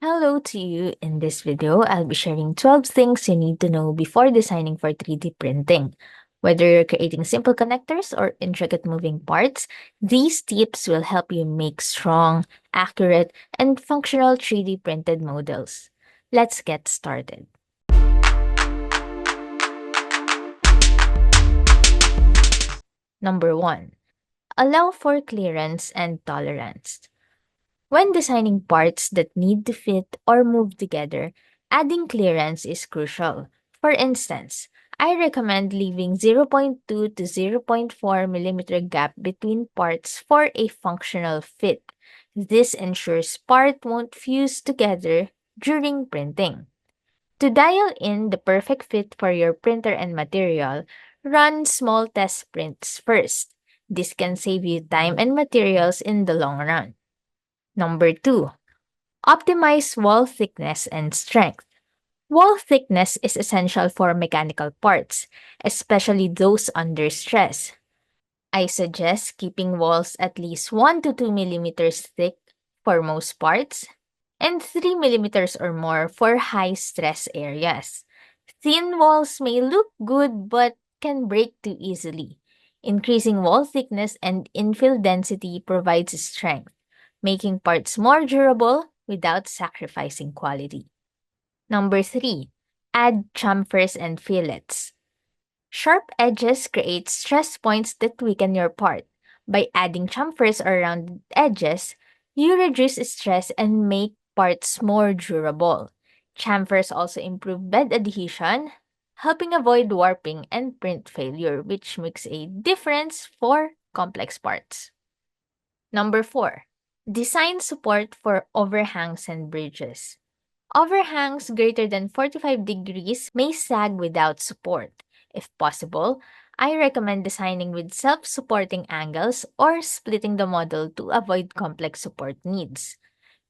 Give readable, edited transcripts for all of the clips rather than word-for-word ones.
Hello to you. In this video, I'll be sharing 12 things you need to know before designing for 3D printing. Whether you're creating simple connectors or intricate moving parts, these tips will help you make strong, accurate, and functional 3D printed models. Let's get started. Number 1. Allow for clearance and tolerance. When designing parts that need to fit or move together, adding clearance is crucial. For instance, I recommend leaving 0.2 to 0.4 millimeter gap between parts for a functional fit. This ensures part won't fuse together during printing. To dial in the perfect fit for your printer and material, run small test prints first. This can save you time and materials in the long run. Number 2. Optimize wall thickness and strength. Wall thickness is essential for mechanical parts, especially those under stress. I suggest keeping walls at least 1 to 2 millimeters thick for most parts and 3 millimeters or more for high stress areas. Thin walls may look good but can break too easily. Increasing wall thickness and infill density provides strength, making parts more durable without sacrificing quality. Number 3. Add chamfers and fillets. Sharp edges create stress points that weaken your part. By adding chamfers or rounded edges, you reduce stress and make parts more durable. Chamfers also improve bed adhesion, helping avoid warping and print failure, which makes a difference for complex parts. Number 4. Design support for overhangs and bridges. Overhangs greater than 45 degrees may sag without support. If possible, I recommend designing with self-supporting angles or splitting the model to avoid complex support needs.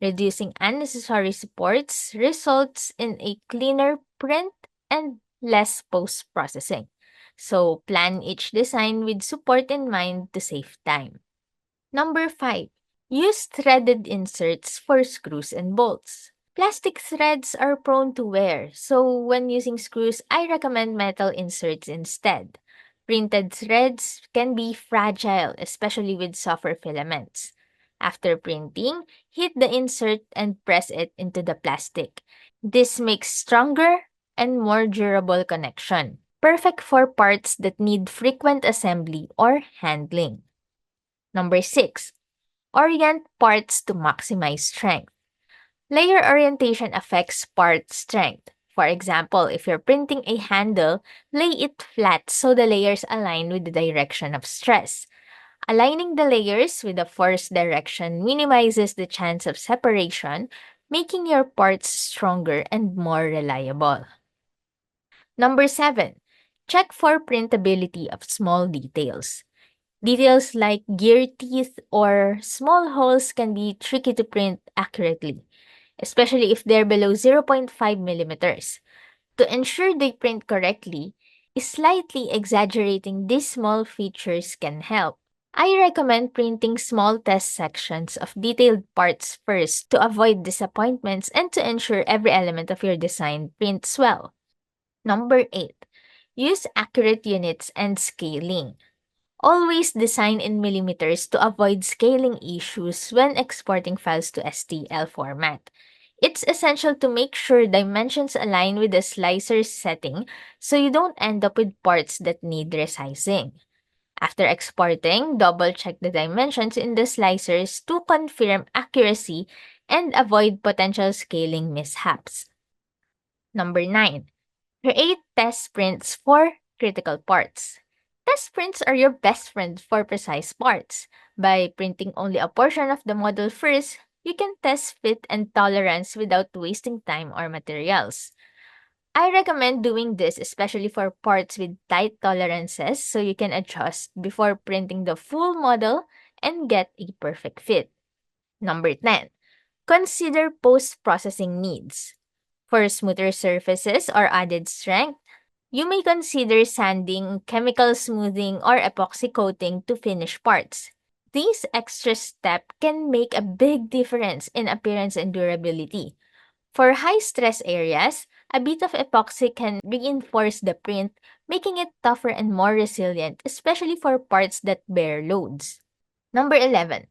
Reducing unnecessary supports results in a cleaner print and less post-processing. So plan each design with support in mind to save time. Number 5. Use threaded inserts for screws and bolts. Plastic threads are prone to wear, so when using screws, I recommend metal inserts instead. Printed threads can be fragile, especially with softer filaments. After printing, hit the insert and press it into the plastic. This makes stronger and more durable connection, perfect for parts that need frequent assembly or handling. Number 6. Orient parts to maximize strength. Layer orientation affects part strength. For example, if you're printing a handle, lay it flat so the layers align with the direction of stress. Aligning the layers with the force direction minimizes the chance of separation, making your parts stronger and more reliable. Number 7. Check for printability of small details. Details like gear teeth or small holes can be tricky to print accurately, especially if they're below 0.5 millimeters. To ensure they print correctly, slightly exaggerating these small features can help. I recommend printing small test sections of detailed parts first to avoid disappointments and to ensure every element of your design prints well. Number 8. Use accurate units and scaling. Always design in millimeters to avoid scaling issues when exporting files to STL format. It's essential to make sure dimensions align with the slicer's setting so you don't end up with parts that need resizing. After exporting, double-check the dimensions in the slicers to confirm accuracy and avoid potential scaling mishaps. Number 9. Create test prints for critical parts. Test prints are your best friend for precise parts. By printing only a portion of the model first, you can test fit and tolerance without wasting time or materials. I recommend doing this especially for parts with tight tolerances so you can adjust before printing the full model and get a perfect fit. Number 10. Consider post-processing needs. For smoother surfaces or added strength, you may consider sanding, chemical smoothing, or epoxy coating to finish parts. These extra steps can make a big difference in appearance and durability. For high-stress areas, a bit of epoxy can reinforce the print, making it tougher and more resilient, especially for parts that bear loads. Number 11.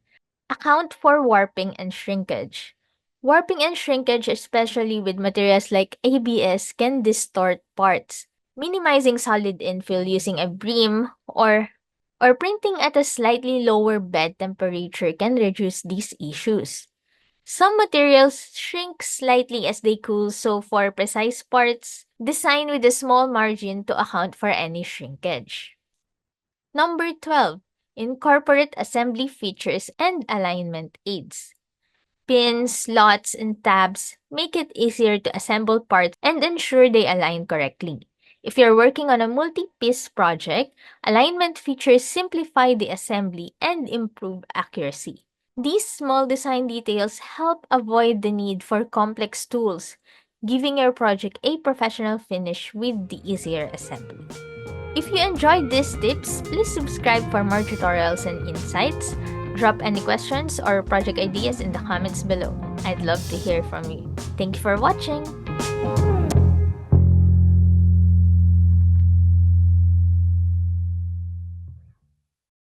Account for warping and shrinkage. Warping and shrinkage, especially with materials like ABS, can distort parts. Minimizing solid infill using a brim or printing at a slightly lower bed temperature can reduce these issues. Some materials shrink slightly as they cool, so for precise parts, design with a small margin to account for any shrinkage. Number 12. Incorporate assembly features and alignment aids. Pins, slots, and tabs make it easier to assemble parts and ensure they align correctly. If you're working on a multi-piece project, alignment features simplify the assembly and improve accuracy. These small design details help avoid the need for complex tools, giving your project a professional finish with the easier assembly. If you enjoyed these tips, please subscribe for more tutorials and insights. Drop any questions or project ideas in the comments below. I'd love to hear from you. Thank you for watching!